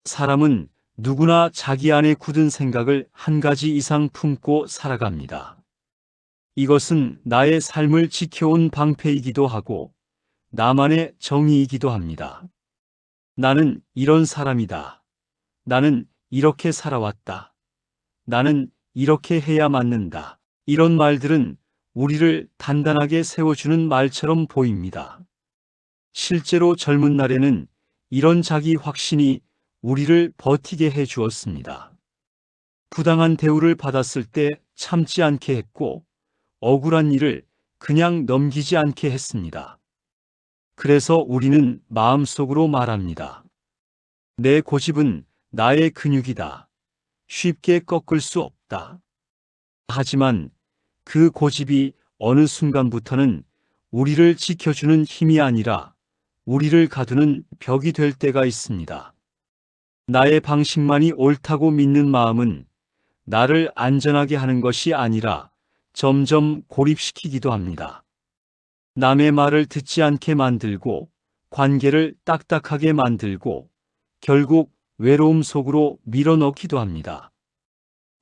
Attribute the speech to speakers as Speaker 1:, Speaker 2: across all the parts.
Speaker 1: 사람은 누구나 자기 안에 굳은 생각을 한 가지 이상 품고 살아갑니다. 이것은 나의 삶을 지켜온 방패이기도 하고 나만의 정의이기도 합니다. 나는 이런 사람이다. 나는 이렇게 살아왔다. 나는 이렇게 해야 맞는다. 이런 말들은 우리를 단단하게 세워주는 말처럼 보입니다. 실제로 젊은 날에는 이런 자기 확신이 우리를 버티게 해 주었습니다. 부당한 대우를 받았을 때 참지 않게 했고, 억울한 일을 그냥 넘기지 않게 했습니다. 그래서 우리는 마음속으로 말합니다. 내 고집은 나의 근육이다. 쉽게 꺾을 수 없다. 하지만 그 고집이 어느 순간부터는 우리를 지켜주는 힘이 아니라 우리를 가두는 벽이 될 때가 있습니다. 나의 방식만이 옳다고 믿는 마음은 나를 안전하게 하는 것이 아니라 점점 고립시키기도 합니다. 남의 말을 듣지 않게 만들고 관계를 딱딱하게 만들고 결국 외로움 속으로 밀어넣기도 합니다.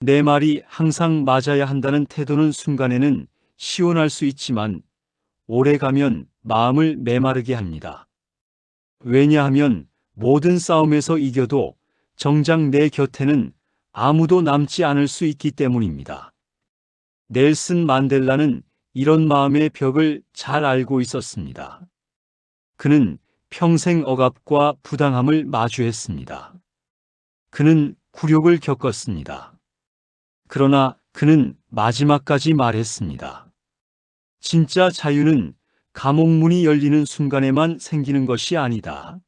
Speaker 1: 내 말이 항상 맞아야 한다는 태도는 순간에는 시원할 수 있지만 오래가면 마음을 메마르게 합니다. 왜냐하면 모든 싸움에서 이겨도 정작 내 곁에는 아무도 남지 않을 수 있기 때문입니다. 넬슨 만델라는 이런 마음의 벽을 잘 알고 있었습니다. 그는 평생 억압과 부당함을 마주했습니다. 그는 굴욕을 겪었습니다. 그러나 그는 마지막까지 말했습니다. 진짜 자유는 감옥 문이 열리는 순간에만 생기는 것이 아니다.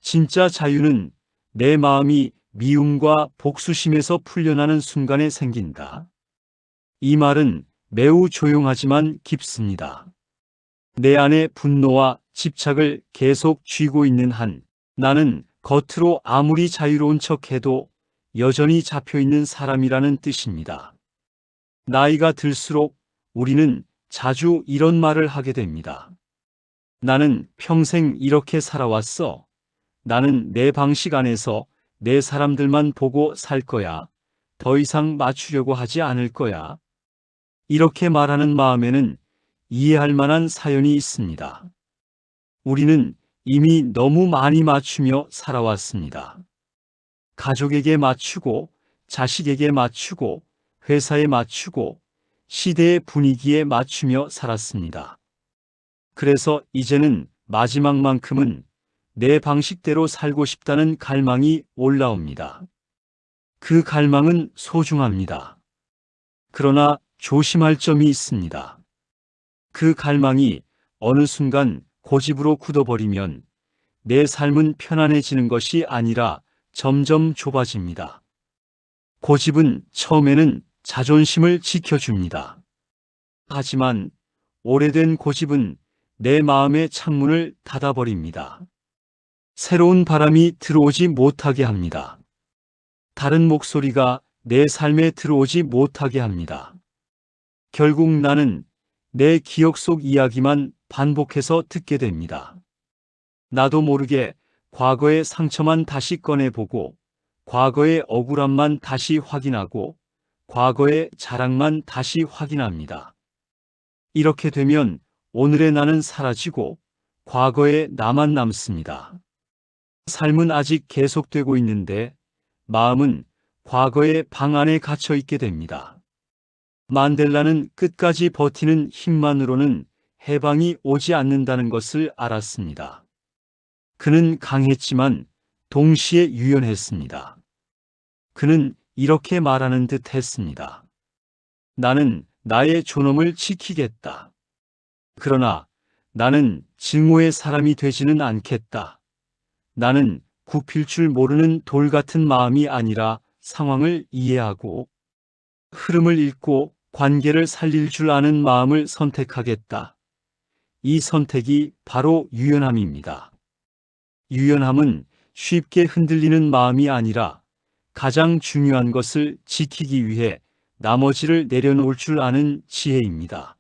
Speaker 1: 진짜 자유는 내 마음이 미움과 복수심에서 풀려나는 순간에 생긴다. 이 말은 매우 조용하지만 깊습니다. 내 안에 분노와 집착을 계속 쥐고 있는 한 나는 겉으로 아무리 자유로운 척해도 여전히 잡혀있는 사람이라는 뜻입니다. 나이가 들수록 우리는 자주 이런 말을 하게 됩니다. 나는 평생 이렇게 살아왔어. 나는 내 방식 안에서 내 사람들만 보고 살 거야. 더 이상 맞추려고 하지 않을 거야. 이렇게 말하는 마음에는 이해할 만한 사연이 있습니다. 우리는 이미 너무 많이 맞추며 살아왔습니다. 가족에게 맞추고, 자식에게 맞추고, 회사에 맞추고, 시대의 분위기에 맞추며 살았습니다. 그래서 이제는 마지막만큼은 내 방식대로 살고 싶다는 갈망이 올라옵니다. 그 갈망은 소중합니다. 그러나 조심할 점이 있습니다. 그 갈망이 어느 순간 고집으로 굳어버리면 내 삶은 편안해지는 것이 아니라 점점 좁아집니다. 고집은 처음에는 자존심을 지켜줍니다. 하지만 오래된 고집은 내 마음의 창문을 닫아버립니다. 새로운 바람이 들어오지 못하게 합니다. 다른 목소리가 내 삶에 들어오지 못하게 합니다. 결국 나는 내 기억 속 이야기만 반복해서 듣게 됩니다. 나도 모르게 과거의 상처만 다시 꺼내보고, 과거의 억울함만 다시 확인하고, 과거의 자랑만 다시 확인합니다. 이렇게 되면 오늘의 나는 사라지고 과거의 나만 남습니다. 삶은 아직 계속되고 있는데 마음은 과거의 방 안에 갇혀 있게 됩니다. 만델라는 끝까지 버티는 힘만으로는 해방이 오지 않는다는 것을 알았습니다. 그는 강했지만 동시에 유연했습니다. 그는 이렇게 말하는 듯 했습니다. 나는 나의 존엄을 지키겠다. 그러나 나는 증오의 사람이 되지는 않겠다. 나는 굽힐 줄 모르는 돌 같은 마음이 아니라 상황을 이해하고 흐름을 읽고 관계를 살릴 줄 아는 마음을 선택하겠다. 이 선택이 바로 유연함입니다. 유연함은 쉽게 흔들리는 마음이 아니라 가장 중요한 것을 지키기 위해 나머지를 내려놓을 줄 아는 지혜입니다.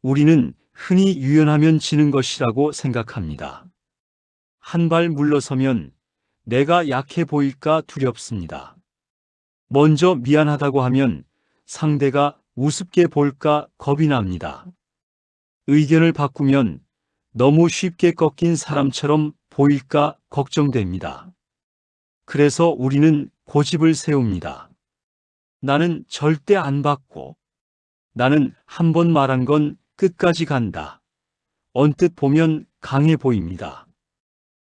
Speaker 1: 우리는 흔히 유연하면 지는 것이라고 생각합니다. 한 발 물러서면 내가 약해 보일까 두렵습니다. 먼저 미안하다고 하면 상대가 우습게 볼까 겁이 납니다. 의견을 바꾸면 너무 쉽게 꺾인 사람처럼 보일까 걱정됩니다. 그래서 우리는 고집을 세웁니다. 나는 절대 안 바꿔. 나는 한 번 말한 건 끝까지 간다. 언뜻 보면 강해 보입니다.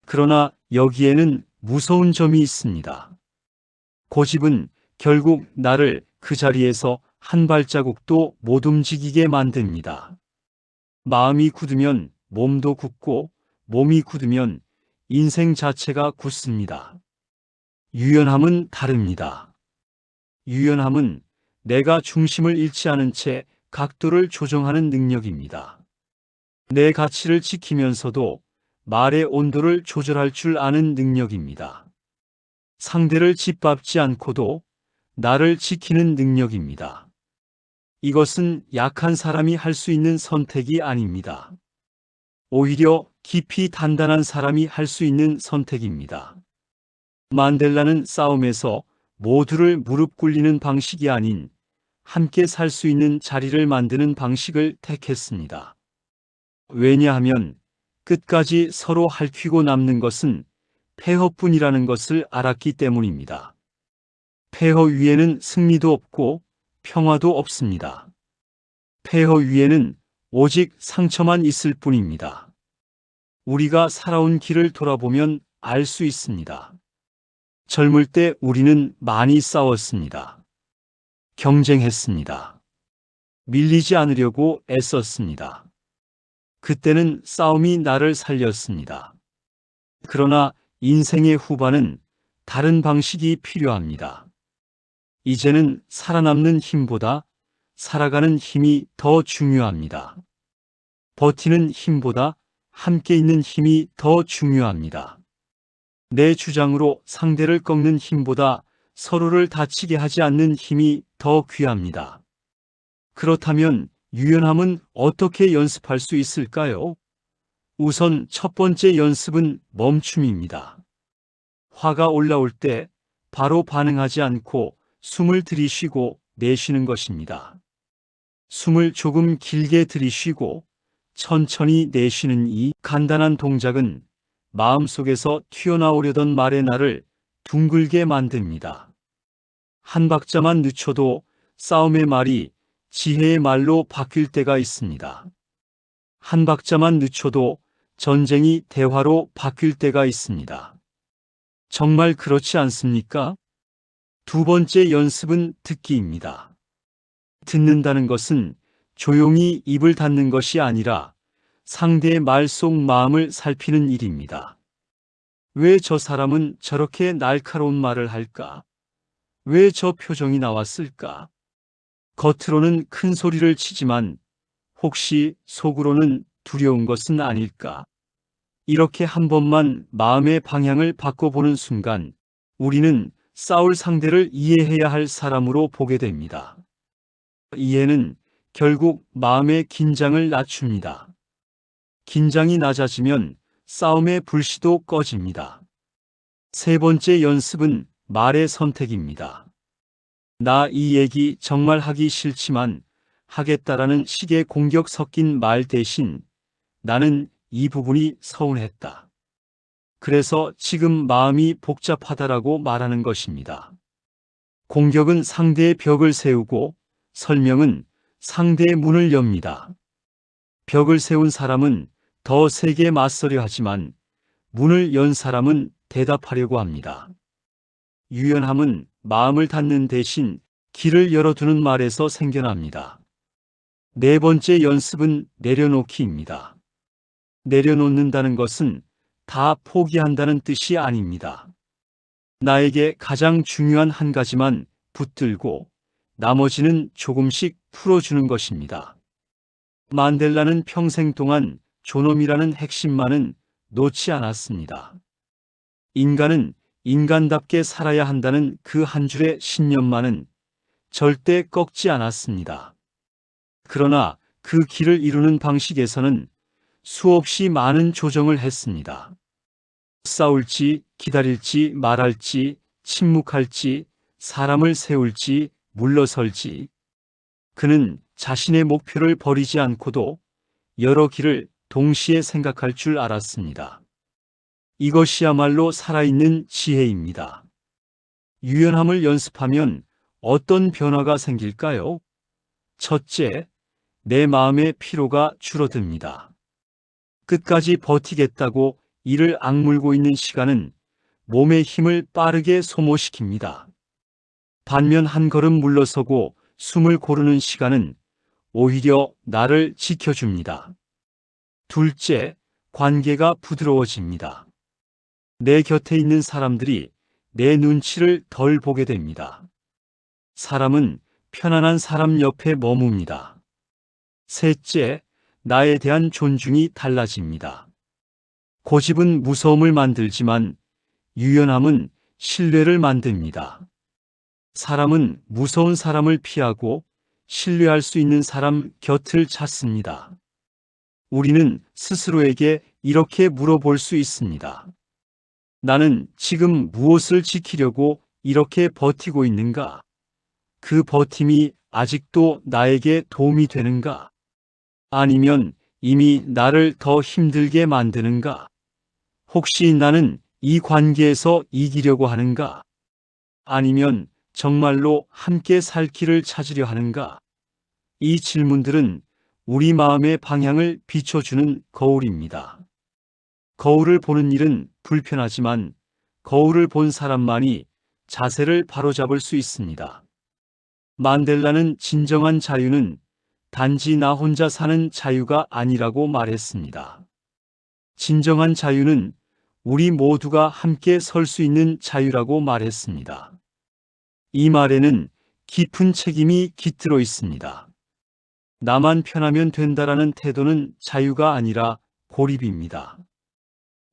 Speaker 1: 그러나 여기에는 무서운 점이 있습니다. 고집은 결국 나를 그 자리에서 한 발자국도 못 움직이게 만듭니다. 마음이 굳으면 몸도 굳고 몸이 굳으면 인생 자체가 굳습니다. 유연함은 다릅니다. 유연함은 내가 중심을 잃지 않은 채 각도를 조정하는 능력입니다. 내 가치를 지키면서도 말의 온도를 조절할 줄 아는 능력입니다. 상대를 짓밟지 않고도 나를 지키는 능력입니다. 이것은 약한 사람이 할 수 있는 선택이 아닙니다. 오히려 깊이 단단한 사람이 할 수 있는 선택입니다. 만델라는 싸움에서 모두를 무릎 꿇리는 방식이 아닌 함께 살 수 있는 자리를 만드는 방식을 택했습니다. 왜냐하면 끝까지 서로 핥히고 남는 것은 폐허뿐이라는 것을 알았기 때문입니다. 폐허 위에는 승리도 없고 평화도 없습니다. 폐허 위에는 오직 상처만 있을 뿐입니다. 우리가 살아온 길을 돌아보면 알 수 있습니다. 젊을 때 우리는 많이 싸웠습니다. 경쟁했습니다. 밀리지 않으려고 애썼습니다. 그때는 싸움이 나를 살렸습니다. 그러나 인생의 후반은 다른 방식이 필요합니다. 이제는 살아남는 힘보다 살아가는 힘이 더 중요합니다. 버티는 힘보다 함께 있는 힘이 더 중요합니다. 내 주장으로 상대를 꺾는 힘보다 서로를 다치게 하지 않는 힘이 더 귀합니다. 그렇다면 유연함은 어떻게 연습할 수 있을까요? 우선 첫 번째 연습은 멈춤입니다. 화가 올라올 때 바로 반응하지 않고 숨을 들이쉬고 내쉬는 것입니다. 숨을 조금 길게 들이쉬고 천천히 내쉬는 이 간단한 동작은 마음속에서 튀어나오려던 말의 날을 둥글게 만듭니다. 한 박자만 늦춰도 싸움의 말이 지혜의 말로 바뀔 때가 있습니다. 한 박자만 늦춰도 전쟁이 대화로 바뀔 때가 있습니다. 정말 그렇지 않습니까? 두 번째 연습은 듣기입니다. 듣는다는 것은 조용히 입을 닫는 것이 아니라 상대의 말 속 마음을 살피는 일입니다. 왜 저 사람은 저렇게 날카로운 말을 할까? 왜 저 표정이 나왔을까? 겉으로는 큰 소리를 치지만 혹시 속으로는 두려운 것은 아닐까? 이렇게 한 번만 마음의 방향을 바꿔보는 순간 우리는 싸울 상대를 이해해야 할 사람으로 보게 됩니다. 이해는 결국 마음의 긴장을 낮춥니다. 긴장이 낮아지면 싸움의 불씨도 꺼집니다. 세 번째 연습은 말의 선택입니다. 나 이 얘기 정말 하기 싫지만 하겠다라는 식의 공격 섞인 말 대신 나는 이 부분이 서운했다. 그래서 지금 마음이 복잡하다라고 말하는 것입니다. 공격은 상대의 벽을 세우고 설명은 상대의 문을 엽니다. 벽을 세운 사람은 더 세게 맞서려 하지만 문을 연 사람은 대답하려고 합니다. 유연함은 마음을 닫는 대신 길을 열어두는 말에서 생겨납니다. 네 번째 연습은 내려놓기입니다. 내려놓는다는 것은 다 포기한다는 뜻이 아닙니다. 나에게 가장 중요한 한 가지만 붙들고 나머지는 조금씩 풀어주는 것입니다. 만델라는 평생 동안 존엄이라는 핵심만은 놓지 않았습니다. 인간은 인간답게 살아야 한다는 그 한 줄의 신념만은 절대 꺾지 않았습니다. 그러나 그 길을 이루는 방식에서는 수없이 많은 조정을 했습니다. 싸울지, 기다릴지, 말할지, 침묵할지, 사람을 세울지, 물러설지. 그는 자신의 목표를 버리지 않고도 여러 길을 동시에 생각할 줄 알았습니다. 이것이야말로 살아있는 지혜입니다. 유연함을 연습하면 어떤 변화가 생길까요? 첫째, 내 마음의 피로가 줄어듭니다. 끝까지 버티겠다고 이를 악물고 있는 시간은 몸의 힘을 빠르게 소모시킵니다. 반면 한 걸음 물러서고 숨을 고르는 시간은 오히려 나를 지켜줍니다. 둘째, 관계가 부드러워집니다. 내 곁에 있는 사람들이 내 눈치를 덜 보게 됩니다. 사람은 편안한 사람 옆에 머뭅니다. 셋째, 나에 대한 존중이 달라집니다. 고집은 무서움을 만들지만 유연함은 신뢰를 만듭니다. 사람은 무서운 사람을 피하고 신뢰할 수 있는 사람 곁을 찾습니다. 우리는 스스로에게 이렇게 물어볼 수 있습니다. 나는 지금 무엇을 지키려고 이렇게 버티고 있는가? 그 버팀이 아직도 나에게 도움이 되는가? 아니면 이미 나를 더 힘들게 만드는가? 혹시 나는 이 관계에서 이기려고 하는가? 아니면 정말로 함께 살 길을 찾으려 하는가? 이 질문들은 우리 마음의 방향을 비춰주는 거울입니다. 거울을 보는 일은 불편하지만 거울을 본 사람만이 자세를 바로잡을 수 있습니다. 만델라는 진정한 자유는 단지 나 혼자 사는 자유가 아니라고 말했습니다. 진정한 자유는 우리 모두가 함께 설 수 있는 자유라고 말했습니다. 이 말에는 깊은 책임이 깃들어 있습니다. 나만 편하면 된다라는 태도는 자유가 아니라 고립입니다.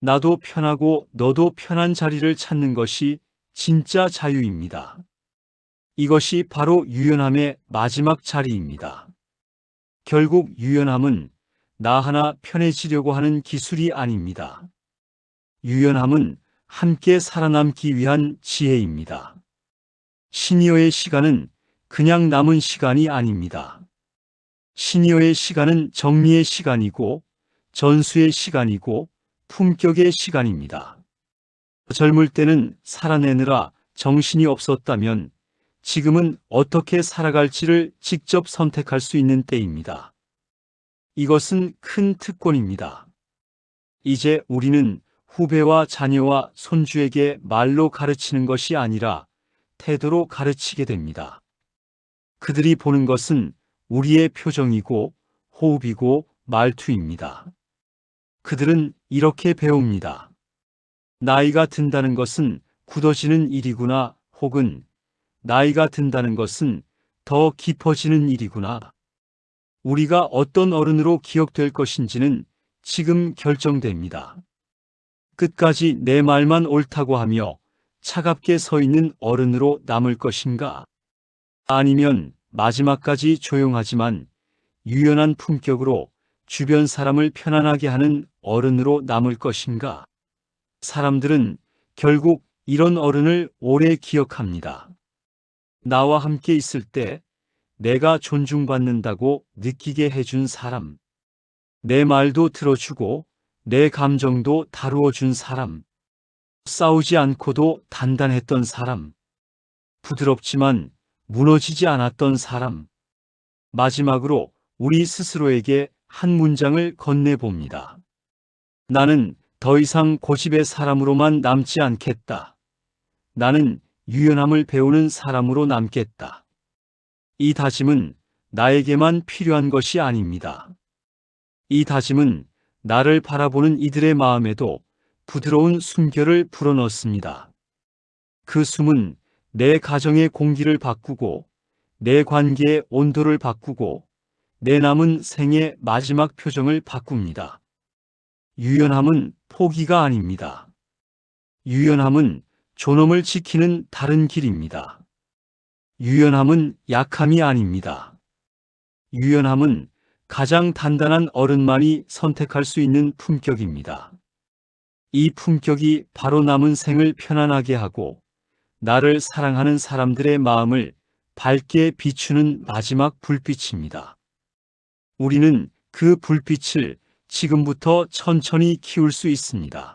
Speaker 1: 나도 편하고 너도 편한 자리를 찾는 것이 진짜 자유입니다. 이것이 바로 유연함의 마지막 자리입니다. 결국 유연함은 나 하나 편해지려고 하는 기술이 아닙니다. 유연함은 함께 살아남기 위한 지혜입니다. 시니어의 시간은 그냥 남은 시간이 아닙니다. 시니어의 시간은 정리의 시간이고 전수의 시간이고 품격의 시간입니다. 젊을 때는 살아내느라 정신이 없었다면 지금은 어떻게 살아갈지를 직접 선택할 수 있는 때입니다. 이것은 큰 특권입니다. 이제 우리는 후배와 자녀와 손주에게 말로 가르치는 것이 아니라 태도로 가르치게 됩니다. 그들이 보는 것은 우리의 표정이고 호흡이고 말투입니다. 그들은 이렇게 배웁니다. 나이가 든다는 것은 굳어지는 일이구나, 혹은 나이가 든다는 것은 더 깊어지는 일이구나. 우리가 어떤 어른으로 기억될 것인지는 지금 결정됩니다. 끝까지 내 말만 옳다고 하며 차갑게 서 있는 어른으로 남을 것인가? 아니면 마지막까지 조용하지만 유연한 품격으로 주변 사람을 편안하게 하는 어른으로 남을 것인가? 사람들은 결국 이런 어른을 오래 기억합니다. 나와 함께 있을 때 내가 존중받는다고 느끼게 해준 사람, 내 말도 들어주고 내 감정도 다루어 준 사람, 싸우지 않고도 단단했던 사람, 부드럽지만 무너지지 않았던 사람. 마지막으로 우리 스스로에게 한 문장을 건네봅니다. 나는 더 이상 고집의 사람으로만 남지 않겠다. 나는 유연함을 배우는 사람으로 남겠다. 이 다짐은 나에게만 필요한 것이 아닙니다. 이 다짐은 나를 바라보는 이들의 마음에도 부드러운 숨결을 불어넣습니다. 그 숨은 내 가정의 공기를 바꾸고 내 관계의 온도를 바꾸고 내 남은 생의 마지막 표정을 바꿉니다. 유연함은 포기가 아닙니다. 유연함은 존엄을 지키는 다른 길입니다. 유연함은 약함이 아닙니다. 유연함은 가장 단단한 어른만이 선택할 수 있는 품격입니다. 이 품격이 바로 남은 생을 편안하게 하고 나를 사랑하는 사람들의 마음을 밝게 비추는 마지막 불빛입니다. 우리는 그 불빛을 지금부터 천천히 키울 수 있습니다.